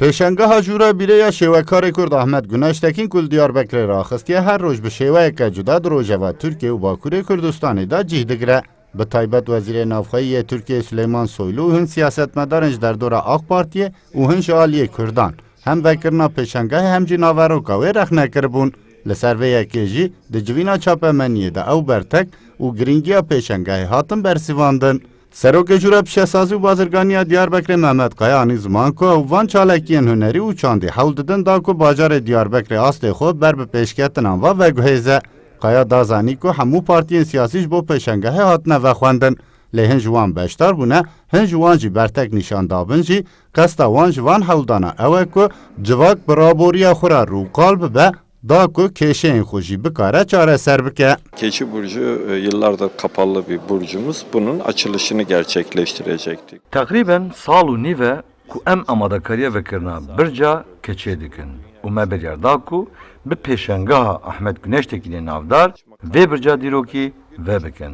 پیشنگاه جورا بیره شیوکار کرد احمد گونشتکین کل دیاربکر راخستیه هر روز به شیوه که جدا دروژه و ترکیه و باکوری کردستانی دا جیه دگره. به تایبت وزیر نافخایی ترکیه سلیمان سویلو هن سیاستمدارنج در دور آق پارتیه و هن شعالی کردان. هم وکرنا پیشنگاه هم جی ناوروکاوی رخنه کربون. لسر وی اکیجی ده جوینا چاپمنیه ده او برتک و گرینگیا پیشنگاه هاتن برسیواندن. سروک جورا پیشسازی و بازرگانی دیاربکر محمد قایا آنی زمان که وان چالکین هنری و چاندی حول دادن دا که باجار دیاربکر آست خود بر به پیشکتن آنوا و گوهیزه. قایا دازانی که همو پارتین سیاسیش با پیشنگاه هاتنه و خواندن. لیهن جوان بشتر بونه هن جوان جی برتک نشان دابن جی قصد وان جوان حول دانا اوه که جواک برابوریا خورا رو قلب به da ku keşeğin hoşi bikara çare ser bike. Keçi burcu yıllardır kapalı bir burcumuz. Bunun açılışını gerçekleştirecektik. Takriben salu nive ku em amadakariye vekirna birca keçe dikin. U me biryarda ku bi peşengaha Ahmet Güneştekin'e navdar ve birca diroki ve bikin.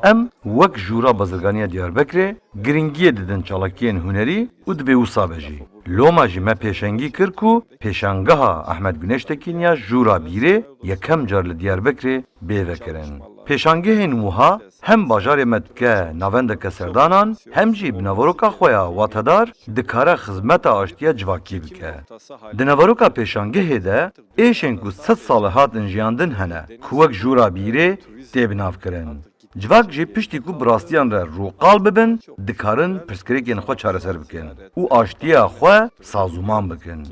Em wek jura bazırganiya Diyarbekir'e giringiye didin çalakiyen hüneri u dve usabeci. Loma jî me pêşengî kir ku pêşangeha Ahmet Güneştekin ya jûra bîrê yekem car li Diyarbekirê bêvekirin. Pêşangehên wiha hem bajarê me dike navendeke serdanan hem jî bi neveroka xwe ya watedar dikare xizmeta aştiya civakî bike. Di neveroka pêşangehê de êşên ku 100 sal hatin jiyandin hene ku wek jûra bîrê tê binavkirin. Civak jî piştî ku bi rastiyan re rûqal bibin, dikarin pirsgirêkên xwe çareser bikin û aştiya xwe sazûman bikin.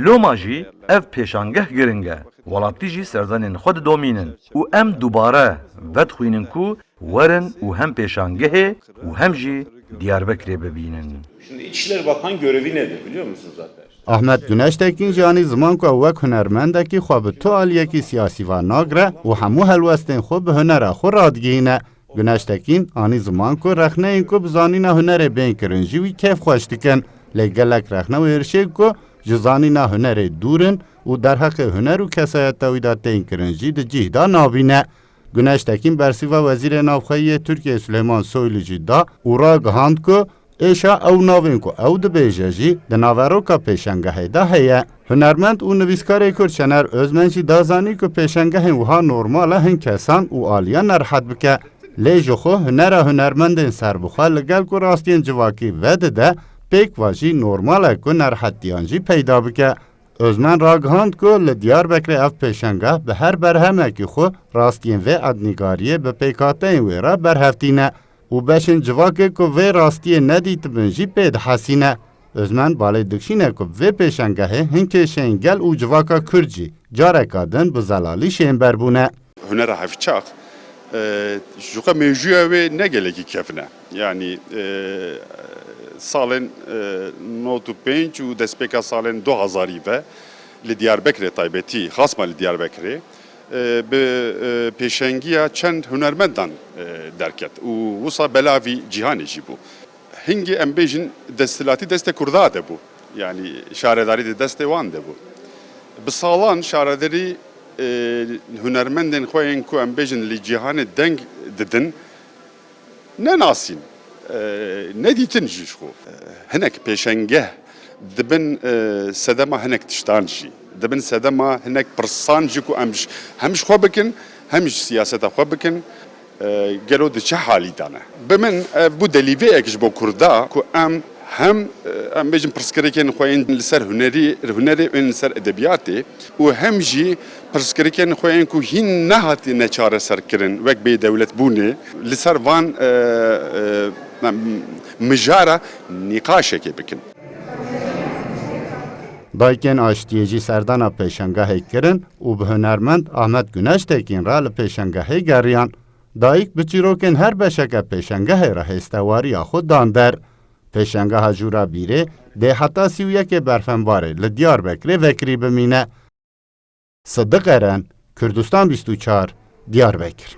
Loma jî ev pêşangeh giring e, welatî jî serdanên xwe didomînin û em dubare vedixwînin ku werin û hem pêşangehê û hem jî Diyarbekirê bibînin. Şimdi İçişleri Bakan görevi nedir biliyor musunuz zaten? Ahmet Güneştekin jani zaman ku wek hunermendekî xwe bi to aliyekî siyasî ve nagre û hemû helwestên xwe bi hunera xwe radigihîne. Güneştekin anî zaman ku rexneyên ku bi zanîna hunerê bên kirin jî wî kêf xweş dikin. Lê gelek rexne û êrişê ku ji zanîna hunerê dûrin û derheqê huner û kesayeta wî da tên kirin jî di cih da navîne. Güneştekin bersiva Wezîrê Navxeyî Tirkiye Süleyman Soylu jî da û ragihand ku êşa ew navên ku ew dibêje jî di naveroka pêşengehê de heye. Hunermend û nivîskarê Kurd Şener Özmen jî da zanî ku pêşengehên wiha normal e hin kesan û aliya nerhet bike. Lê ji xwe hunera hunermendên serbixwe li gel ku rastiyên civakî vedide pêk ve jî normal e ku nerhetiyan jî peyda bike. Özmen ragihand ku li Diyarbekirê ev pêşengeh bi her berhemekî xwe rastiyên vê ednîgariyê bi pêkhateyên wê re berhevtîne û beşên civakê ku vê rastiyê nedîtibin jî pê dihesîne. Özmen balê dikşîne ku vê pêşengehê hin kêşeyên gel û civaka Kurd jî careka din bi zelalî şênber bûne. Hunera hevçak ji xwe mêjuya wê ne gelekî kevne. Yani salên 95 û destpêka salên 2000 ve li Diyarbekirê taybetî xasma li Diyarbekirê bi pêşengiya çend hunermendan derket û wisa belavî cîhanê jî bû. Hingê em bêjin desthilatî destê Kurda de bû. Yani şaredarî di destê wan de bû. Bi salan şaredarî hunermendên xwe yên ku em bêjin li cîhanê deng didin ne nasîn. Ne dîtin jî xwe. Hinek pêşengeh dibin sedema hinek tiştan jî. Dibin sedema hinek pirsan jî ku em hem ji xwe bikin hem ji siyaseta xwe bikin gelo di çi halî dane. Bi min bû delîveyek ji bo Kurda ku em hem em bêjin pirsgirêkên xwe yên li ser hunerê ên li ser edebiyatê û hem jî pirsgirêkên xwe yên ku hîn nehatîne çareserkirin wek bêdewletbûnê li ser van mijara nîqaşekê bikin. Dayikên aştiyê jî serdana pêşengehê kirin û bi hunermend Ahmet Güneştekin ra li pêşengehê geriyan. Dayik bi çîrokên her beşeke pêşengehê re hêstewariya xwe dan der. Pêşengeha jûra bîrê dê heta 31 berfembarê li Diyarbekirê vekirî bimîne. Sıddık Eren, Kürdistan 24, Diyarbekir.